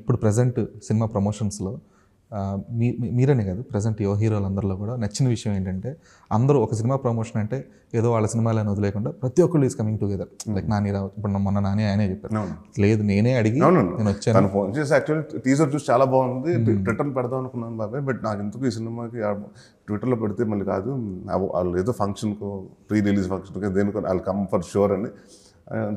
ఇప్పుడు present cinema ప్రమోషన్స్లో మీరనే కాదు present యువ హీరోలందరిలో కూడా నచ్చిన విషయం ఏంటంటే అందరూ ఒక సినిమా ప్రమోషన్ అంటే ఏదో వాళ్ళ సినిమాలను వదిలేకుండా ప్రతి ఒక్కళ్ళు is coming together. Like Nani Rao, ఇప్పుడు మొన్న నాని ఆయనే చెప్పారు, లేదు నేనే అడిగి నేను వచ్చాను. ఫోన్ చేసి యాక్చువల్లీ టీజర్ చూసి చాలా బాగుంది, ట్విట్టర్లో పెడదాం అనుకున్నాను బాబాయ్, బట్ నాకు ఎందుకు ఈ సినిమాకి ట్విట్టర్లో పెడితే మళ్ళీ కాదు, వాళ్ళు ఏదో ఫంక్షన్కో ప్రీ రిలీజ్ ఫంక్షన్కో దేనికో వాళ్ళు కమ్ ఫర్ షూర్ అని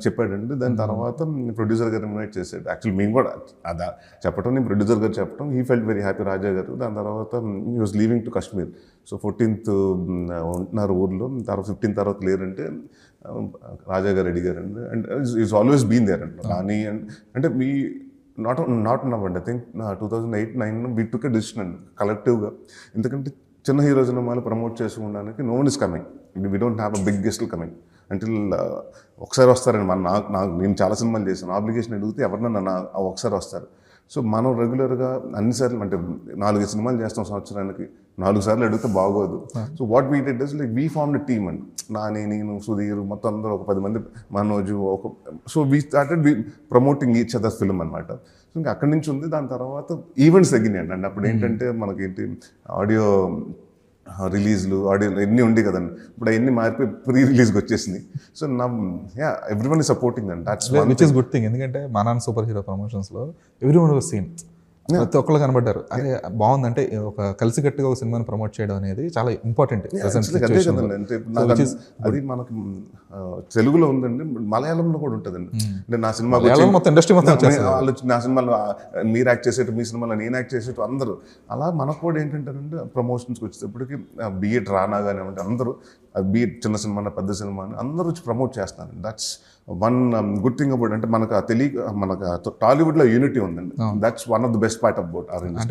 చెప్పాడండి. దాని తర్వాత ప్రొడ్యూసర్ గారు ఇన్వైట్ చేశాడు. యాక్చువల్లీ మేము కూడా అదా చెప్పడం, నేను ప్రొడ్యూసర్ గారు చెప్పడం, he felt very happy Raja గారు. దాని తర్వాత he was leaving to Kashmir. So 14th ఉంటున్నారు ఊర్లో, తర్వాత 15th తర్వాత లేరంటే రాజా గారు అడిగారండి. And is always been there అంట నాని. అంటే మీ నాట్ నవ్ అండి, I think 2008-9 we took a decision అండి కలెక్టివ్గా. ఎందుకంటే చిన్న హీరో సినిమాలు ప్రమోట్ చేసుకోవడానికి no one is coming, we don't have a big గెస్ట్లు కమింగ్ అంటిల్ ఒకసారి వస్తారండి. నాకు నేను చాలా సినిమాలు చేశాను, ఆబ్లిగేషన్ అడిగితే ఎవరినన్నా ఒకసారి వస్తారు. సో మనం రెగ్యులర్గా అన్నిసార్లు అంటే 4 సినిమాలు చేస్తాం సంవత్సరానికి, 4 సార్లు అడిగితే బాగోదు. So what we did is like we formed team అండి, నాని, నేను, సుధీర్, మొత్తం అందరూ ఒక 10 మంది, మనోజు ఒక. So we started promoting each other film అనమాట. సో ఇంకా అక్కడి నుంచి ఉంది. దాని తర్వాత ఈవెంట్స్ తగ్గినాయండి. అంటే అప్పుడు ఏంటంటే మనకేంటి ఆడియో రిలీజ్లు, ఆడియో ఎన్ని ఉండి కదండి, ఇప్పుడు అవన్నీ మారిపోయి ప్రీ రిలీజ్కి వచ్చేసింది. సో నా ఎవ్రీ వన్ ఇస్ సపోర్టింగ్ అండి, that's which is good thing. ఎందుకంటే మా నాన్న సూపర్ హీరో ప్రమోషన్స్లో ఎవ్రీ వన్ వాజ్ సీన్, ప్రతి ఒక్కళ్ళు కనబడ్డారు. అదే బాగుందంటే ఒక కలిసికట్టుగా ఒక సినిమాని ప్రమోట్ చేయడం అనేది చాలా ఇంపార్టెంట్. అది మనకి తెలుగులో ఉందండి, మలయాళంలో కూడా ఉంటుందండి. అంటే నా సినిమా మొత్తం ఇండస్ట్రీ మొత్తం వాళ్ళు నా సినిమాలో మీరు యాక్ట్ చేసేట్టు, మీ సినిమాలో నేను యాక్ట్ చేసేట్టు అందరూ అలా. మనకు కూడా ఏంటంటారంటే ప్రమోషన్స్కి వచ్చేటప్పటికి బిఎడ్ రానా కానీ అంటే అందరూ బిఎడ్ చిన్న సినిమా పెద్ద సినిమా అని అందరూ వచ్చి ప్రమోట్ చేస్తున్నారు. That's one good thing about. అంటే మనకు టాలీవుడ్లో యూనిటీ ఉందండి. That's one of the best part about our industry.